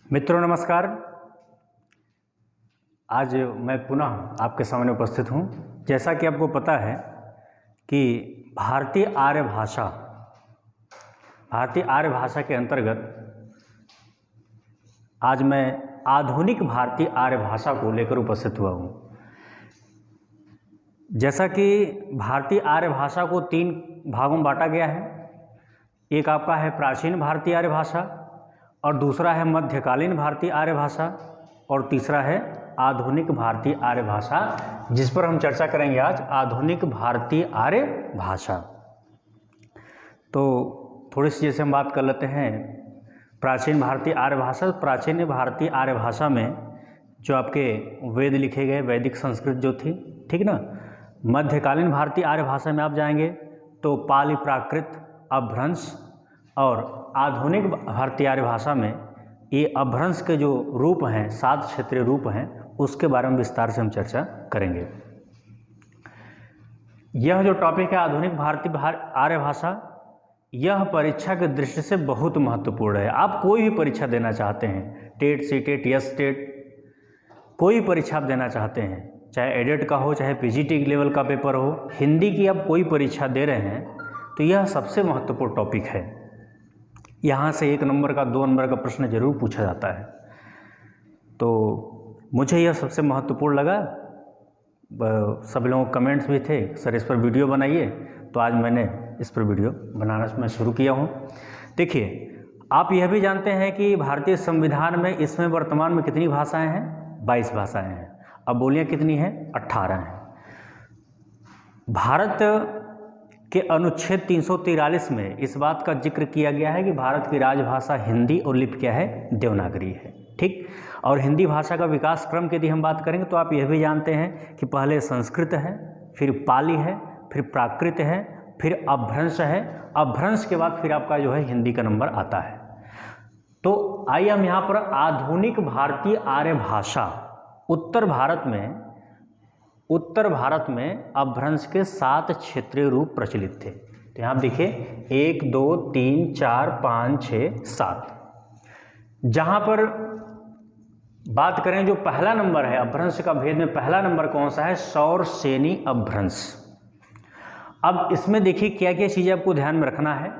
मित्रों नमस्कार। आज मैं पुनः आपके सामने उपस्थित हूँ। जैसा कि आपको पता है कि भारतीय आर्य भाषा के अंतर्गत आज मैं आधुनिक भारतीय आर्य भाषा को लेकर उपस्थित हुआ हूँ। जैसा कि भारतीय आर्य भाषा को 3 भागों में बांटा गया है। एक आपका है प्राचीन भारतीय आर्य भाषा, और दूसरा है मध्यकालीन भारतीय आर्य भाषा, और तीसरा है आधुनिक भारतीय आर्य भाषा, जिस पर हम चर्चा करेंगे आज, आधुनिक भारतीय आर्य भाषा। तो थोड़ी सी जैसे हम बात कर लेते हैं प्राचीन भारतीय आर्य भाषा। प्राचीन भारतीय आर्य भाषा में जो आपके वेद लिखे गए, वैदिक संस्कृत जो थी, ठीक ना। मध्यकालीन भारतीय आर्य भाषा में आप जाएंगे तो पाली प्राकृत, अपभ्रंश, और आधुनिक भारतीय आर्य भाषा में ये अपभ्रंश के जो रूप हैं, 7 क्षेत्रीय रूप हैं, उसके बारे में विस्तार से हम चर्चा करेंगे। यह जो टॉपिक है आधुनिक भारतीय आर्य भाषा, यह परीक्षा की दृष्टि से बहुत महत्वपूर्ण है। आप कोई भी परीक्षा देना चाहते हैं, टेट, सीटेट, यस टेट, कोई परीक्षा आप देना चाहते हैं, चाहे एडेट का हो, चाहे पीजीटी लेवल का पेपर हो, हिंदी की आप कोई परीक्षा दे रहे हैं तो यह सबसे महत्वपूर्ण टॉपिक है। यहाँ से 1 नंबर का, 2 नंबर का प्रश्न जरूर पूछा जाता है। तो मुझे यह सबसे महत्वपूर्ण लगा। सब लोगों के कमेंट्स भी थे, सर इस पर वीडियो बनाइए, तो आज मैंने इस पर वीडियो बनाना मैं शुरू किया हूँ। देखिए, आप यह भी जानते हैं कि भारतीय संविधान में इसमें वर्तमान में कितनी भाषाएं हैं? 22 भाषाएं हैं। अब बोलियाँ कितनी हैं? 18 हैं। भारत के अनुच्छेद 343 में इस बात का जिक्र किया गया है कि भारत की राजभाषा हिंदी और लिपि क्या है? देवनागरी है, ठीक। और हिंदी भाषा का विकास क्रम की यदि हम बात करेंगे तो आप यह भी जानते हैं कि पहले संस्कृत है, फिर पाली है, फिर प्राकृत है, फिर अपभ्रंश है। अपभ्रंश के बाद फिर आपका जो है हिंदी का नंबर आता है। तो आइए हम यहाँ पर आधुनिक भारतीय आर्य भाषा, उत्तर भारत में अपभ्रंश के 7 क्षेत्रीय रूप प्रचलित थे। तो यहाँ देखिए 1, 2, 3, 4, 5, 6, 7। जहाँ पर बात करें जो पहला नंबर है अपभ्रंश का भेद में, पहला नंबर कौन सा है? सौरसेनी अपभ्रंश। अब इसमें देखिए क्या क्या चीज़ें आपको ध्यान में रखना है।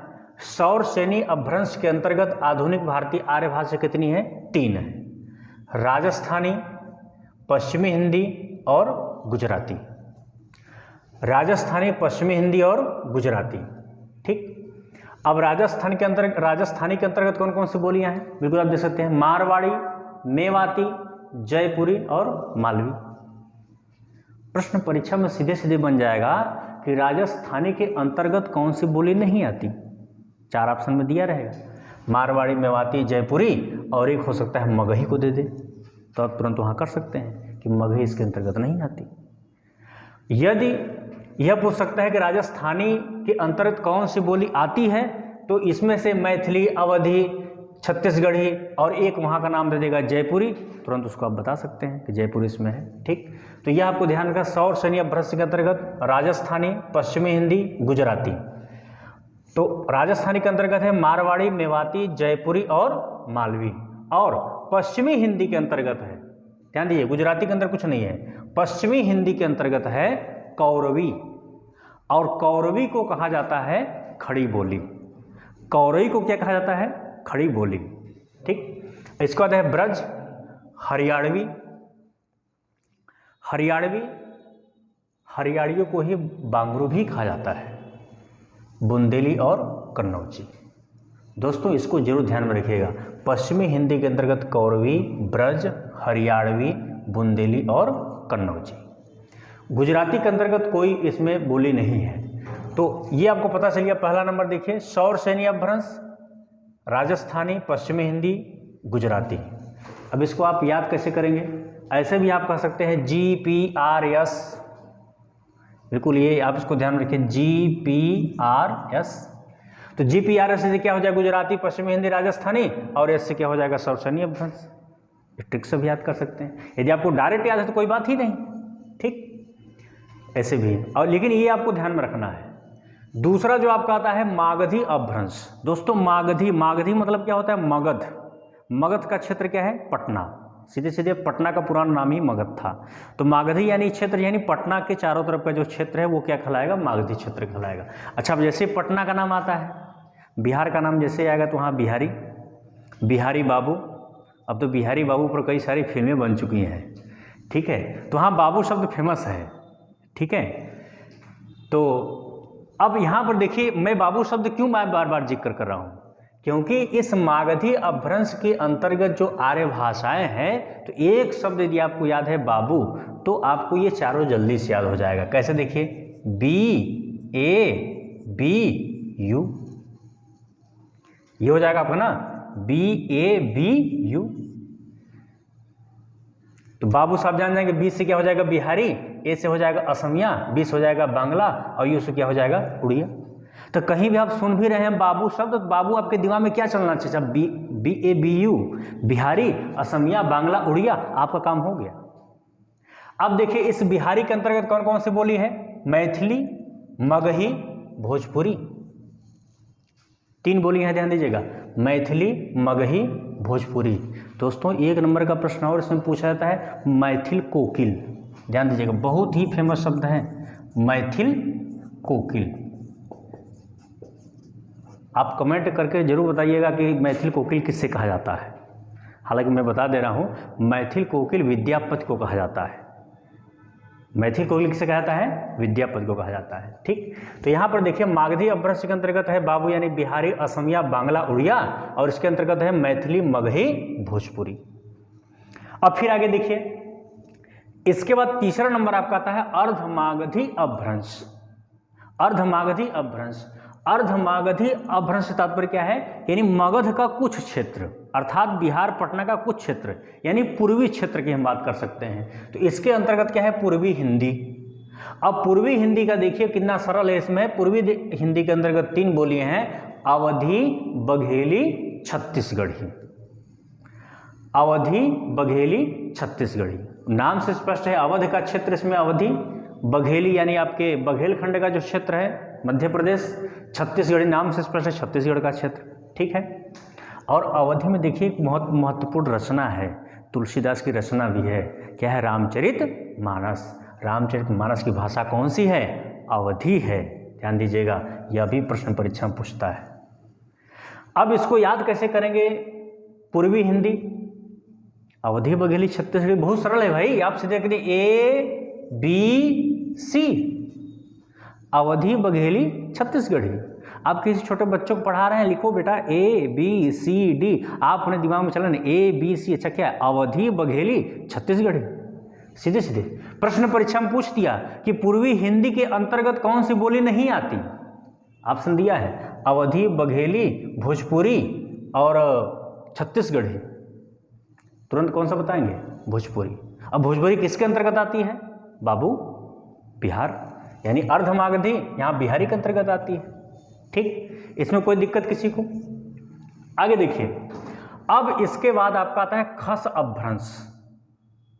सौरसेनी अपभ्रंश के अंतर्गत आधुनिक भारतीय आर्य भाषा कितनी है? 3 है। राजस्थानी, पश्चिमी हिंदी और गुजराती। राजस्थानी, पश्चिमी हिंदी और गुजराती, ठीक। अब राजस्थानी के अंतर्गत कौन कौन सी बोलियां हैं? बिल्कुल आप देख सकते हैं, मारवाड़ी, मेवाती, जयपुरी और मालवी। प्रश्न परीक्षा में सीधे सीधे बन जाएगा कि राजस्थानी के अंतर्गत कौन सी बोली नहीं आती। 4 ऑप्शन में दिया रहेगा, मारवाड़ी, मेवाती, जयपुरी, और एक हो सकता है मगही को दे दे, तो आप तुरंत वहाँ कर सकते हैं कि मगही इसके अंतर्गत नहीं आती। यदि यह पूछ सकता है कि राजस्थानी के अंतर्गत कौन सी बोली आती है, तो इसमें से मैथिली, अवधी, छत्तीसगढ़ी और एक वहाँ का नाम दे देगा जयपुरी, तुरंत उसको आप बता सकते हैं कि जयपुरी इसमें है, ठीक। तो यह आपको ध्यान रखना, सौरसेनी अपभ्रंश के अंतर्गत राजस्थानी, पश्चिमी हिंदी, गुजराती। तो राजस्थानी के अंतर्गत है मारवाड़ी, मेवाती, जयपुरी और मालवी। और पश्चिमी हिंदी के अंतर्गत है, ध्यान दीजिए, गुजराती के अंदर कुछ नहीं है, पश्चिमी हिंदी के अंतर्गत है कौरवी। और कौरवी को कहा जाता है खड़ी बोली। कौरवी को क्या कहा जाता है? खड़ी बोली, ठीक। इसके बाद है ब्रज, हरियाणवी। हरियाणवियों को ही बांगरू भी कहा जाता है, बुंदेली और कन्नौजी। दोस्तों इसको जरूर ध्यान में रखिएगा। पश्चिमी हिंदी के अंतर्गत कौरवी, ब्रज, हरियाणवी, बुंदेली और कन्नौजी। गुजराती के अंतर्गत कोई इसमें बोली नहीं है। तो ये आपको पता चल गया। पहला नंबर देखिए, सौरसेनी अपभ्रंश, राजस्थानी, पश्चिमी हिंदी, गुजराती। अब इसको आप याद कैसे करेंगे? ऐसे भी आप कह सकते हैं GPRS, बिल्कुल ये आप इसको ध्यान में रखिए, GPRS। तो GPRS से क्या हो जाएगा? गुजराती, पश्चिमी हिंदी, राजस्थानी, और एस से क्या हो जाएगा? सौरसेनी अपभ्रंश। ट्रिक से भी याद कर सकते हैं। यदि आपको डायरेक्ट याद है तो कोई बात ही नहीं, ठीक। ऐसे भी, और लेकिन ये आपको ध्यान में रखना है। दूसरा जो आपका आता है मागधी अपभ्रंश। दोस्तों मागधी मतलब क्या होता है? मगध। मगध का क्षेत्र क्या है? पटना। सीधे सीधे पटना का पुराना नाम ही मगध था। तो मागधी यानी क्षेत्र यानी पटना के चारों तरफ का जो क्षेत्र है वो क्या कहलाएगा? मागधी क्षेत्र कहलाएगा। अच्छा, अब जैसे पटना का नाम आता है, बिहार का नाम जैसे आएगा तो वहाँ बिहारी, बिहारी बाबू। अब तो बिहारी बाबू पर कई सारी फिल्में बन चुकी हैं, ठीक है, तो हाँ बाबू शब्द फेमस है, ठीक है। तो अब यहाँ पर देखिए, मैं बाबू शब्द क्यों मैं बार बार जिक्र कर रहा हूँ, क्योंकि इस मागधी अपभ्रंश के अंतर्गत जो आर्य भाषाएं हैं, तो एक शब्द यदि आपको याद है बाबू, तो आपको ये चारों जल्दी से याद हो जाएगा। कैसे? देखिए, BABU, ये हो जाएगा आपका ना, BABU। तो बाबू साहब जान जाएंगे, बी से क्या हो जाएगा? बिहारी, ए से हो जाएगा असमिया, बी से हो जाएगा बांग्ला, और यू से क्या हो जाएगा? उड़िया। तो कहीं भी आप सुन भी रहे हैं बाबू शब्द, तो बाबू आपके दिमाग में क्या चलना चाहिए? BABU, बिहारी, असमिया, बांग्ला, उड़िया, आपका काम हो गया। अब देखिए, इस बिहारी के अंतर्गत कौन कौन सी बोली है? मैथिली, मगही, भोजपुरी। 3 बोली हैं, ध्यान दीजिएगा, मैथिली, मगही, भोजपुरी। दोस्तों, 1 नंबर का प्रश्न और इसमें पूछा जाता है मैथिल कोकिल। ध्यान दीजिएगा, बहुत ही फेमस शब्द है मैथिल कोकिल। आप कमेंट करके जरूर बताइएगा कि मैथिल कोकिल किससे कहा जाता है। हालांकि मैं बता दे रहा हूँ, मैथिल कोकिल विद्यापति को कहा जाता है। मैथिल कोकिल किसे कहा जाता है? विद्यापति को कहा जाता है, ठीक। तो यहाँ पर देखिए, मागधी अपभ्रंश के अंतर्गत है बाबू यानी बिहारी, असमिया, बांग्ला, उड़िया, और इसके अंतर्गत है मैथिली, मगही, भोजपुरी। अब फिर आगे देखिए, इसके बाद तीसरा नंबर आपका आता है अर्धमागधी अपभ्रंश। अर्धमागधी अपभ्रंश, अर्धमागधी अपभ्रंश से तात्पर्य क्या है? यानी मगध का कुछ क्षेत्र, अर्थात बिहार पटना का कुछ क्षेत्र, यानी पूर्वी क्षेत्र की हम बात कर सकते हैं। तो इसके अंतर्गत क्या है? पूर्वी हिंदी। अब पूर्वी हिंदी का देखिए कितना सरल है। इसमें पूर्वी हिंदी के अंतर्गत 3 बोलियां हैं, अवधी, बघेली, छत्तीसगढ़ी। अवधी, बघेली, छत्तीसगढ़ी। नाम से स्पष्ट है, अवध का क्षेत्र इसमें अवधी, बघेली यानी आपके बघेलखंड का जो क्षेत्र है मध्य प्रदेश, छत्तीसगढ़ी नाम से स्पष्ट है छत्तीसगढ़ का क्षेत्र, ठीक है। और अवधि में देखिए एक बहुत महत्वपूर्ण रचना है, तुलसीदास की रचना भी है, क्या है? रामचरितमानस। रामचरितमानस की भाषा कौन सी है? अवधी है। ध्यान दीजिएगा, यह भी प्रश्न परीक्षा में पूछता है। अब इसको याद कैसे करेंगे? पूर्वी हिंदी, अवधी, बघेली, छत्तीसगढ़ी, बहुत सरल है भाई। आप सीधे करिए ABC, अवधी, बघेली, छत्तीसगढ़ी। आप किसी छोटे बच्चों को पढ़ा रहे हैं, लिखो बेटा ABCD, आप अपने दिमाग में चला ना ABC, अच्छा क्या है? अवधी, बघेली, छत्तीसगढ़ी। सीधे सीधे प्रश्न परीक्षा में पूछ दिया कि पूर्वी हिंदी के अंतर्गत कौन सी बोली नहीं आती। ऑप्शन दिया है अवधी, बघेली, भोजपुरी और छत्तीसगढ़ी। तुरंत कौन सा बताएंगे? भोजपुरी। अब भोजपुरी किसके अंतर्गत आती है? बाबू, बिहार, यानी अर्धमागधी यहाँ बिहारी के अंतर्गत आती है, ठीक। इसमें कोई दिक्कत किसी को? आगे देखिए, अब इसके बाद आपका आता है खस अपभ्रंश।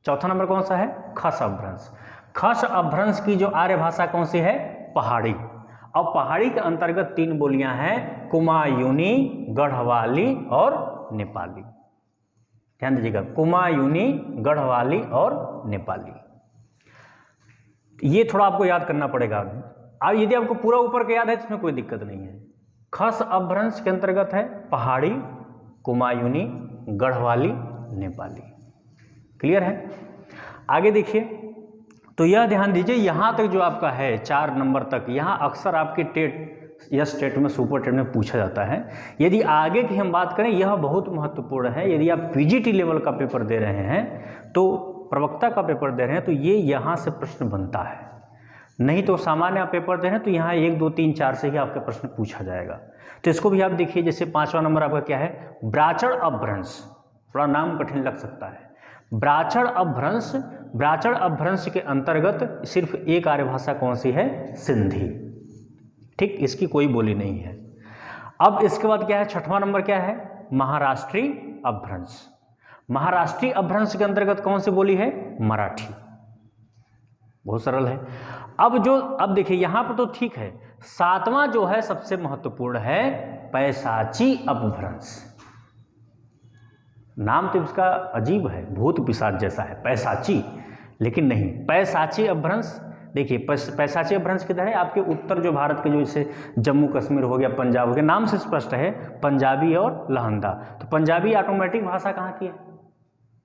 चौथा नंबर कौन सा है? खस अपभ्रंश। खस अपभ्रंश की जो आर्य भाषा कौन सी है? पहाड़ी। अब पहाड़ी के अंतर्गत 3 बोलियां हैं, कुमायूनी, गढ़वाली और नेपाली। ध्यान दीजिएगा, कुमायूनी, गढ़वाली और नेपाली। ये थोड़ा आपको याद करना पड़ेगा। अब यदि आपको पूरा ऊपर का याद है तो इसमें कोई दिक्कत नहीं है। खस अपभ्रंश के अंतर्गत है पहाड़ी, कुमायूनी, गढ़वाली, नेपाली। क्लियर है? आगे देखिए, तो यह ध्यान दीजिए, यहाँ तक जो आपका है 4 नंबर तक, यहाँ अक्सर आपके टेट या स्टेट में, सुपर टेट में पूछा जाता है। यदि आगे की हम बात करें, यह बहुत महत्वपूर्ण है। यदि आप PGT लेवल का पेपर दे रहे हैं, तो प्रवक्ता का पेपर दे रहे हैं, तो ये यहाँ से प्रश्न बनता है। नहीं तो सामान्य आप पेपर दे रहे हैं तो यहाँ 1, 2, 3, 4 से ही आपका प्रश्न पूछा जाएगा। तो इसको भी आप देखिए, जैसे 5वां नंबर आपका क्या है? ब्राचड़ अपभ्रंश। थोड़ा नाम कठिन लग सकता है। ब्राचड़ अपभ्रंश, ब्राचड़ अपभ्रंश के अंतर्गत सिर्फ एक आर्य भाषा कौन सी है? सिंधी, ठीक। इसकी कोई बोली नहीं है। अब इसके बाद क्या है? 6वां नंबर क्या है? महाराष्ट्री अपभ्रंश। महाराष्ट्री अपभ्रंश के अंतर्गत कौन सी बोली है? मराठी। बहुत सरल है। अब देखिए, यहां पर तो ठीक है। 7वां जो है सबसे महत्वपूर्ण है, पैशाची अपभ्रंश। नाम तो इसका अजीब है, भूत पिशाच जैसा है, पैशाची, लेकिन नहीं, पैशाची अपभ्रंश। देखिए पैशाची अपभ्रंश किधर है, आपके उत्तर जो भारत के, जो जैसे जम्मू कश्मीर हो गया, पंजाब हो गया, नाम से स्पष्ट है, पंजाबी और लहंदा। तो पंजाबी ऑटोमेटिक भाषा कहाँ की है,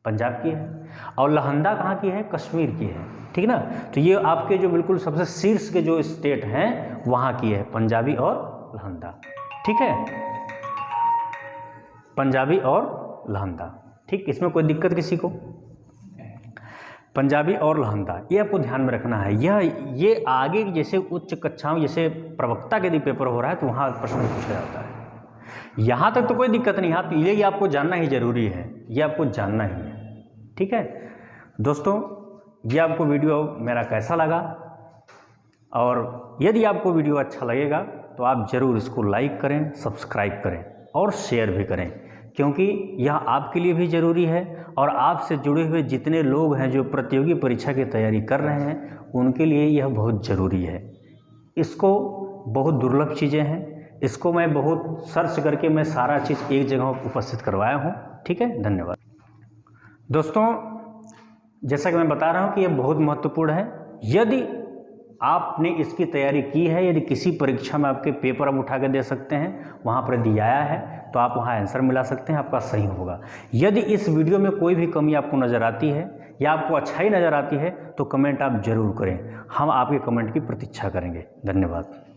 पंजाब की है, और लहंदा कहाँ की है, कश्मीर की है, ठीक ना। तो ये आपके जो बिल्कुल सबसे शीर्ष के जो स्टेट हैं वहाँ की है, पंजाबी और लहंदा, ठीक है, पंजाबी और लहंदा, ठीक। इसमें कोई दिक्कत किसी को, पंजाबी और लहंदा, ये आपको ध्यान में रखना है। ये आगे जैसे उच्च कक्षाओं, जैसे प्रवक्ता के यदि पेपर हो रहा है तो वहाँ प्रश्न पूछा जाता है। यहाँ तक तो कोई दिक्कत नहीं, आप ये आपको जानना ही जरूरी है, ये आपको जानना ही है, ठीक है। दोस्तों, ये आपको वीडियो मेरा कैसा लगा, और यदि आपको वीडियो अच्छा लगेगा तो आप ज़रूर इसको लाइक करें, सब्सक्राइब करें और शेयर भी करें, क्योंकि यह आपके लिए भी ज़रूरी है और आपसे जुड़े हुए जितने लोग हैं जो प्रतियोगी परीक्षा की तैयारी कर रहे हैं उनके लिए यह बहुत ज़रूरी है। इसको बहुत दुर्लभ चीज़ें हैं, इसको मैं बहुत सर्च करके मैं सारा चीज़ एक जगह उपस्थित करवाया हूँ, ठीक है। धन्यवाद। दोस्तों, जैसा कि मैं बता रहा हूँ कि यह बहुत महत्वपूर्ण है। यदि आपने इसकी तैयारी की है, यदि किसी परीक्षा में आपके पेपर आप उठा के दे सकते हैं, वहाँ पर दिया है तो आप वहाँ आंसर मिला सकते हैं, आपका सही होगा। यदि इस वीडियो में कोई भी कमी आपको नज़र आती है या आपको अच्छाई नज़र आती है तो कमेंट आप ज़रूर करें, हम आपके कमेंट की प्रतीक्षा करेंगे। धन्यवाद।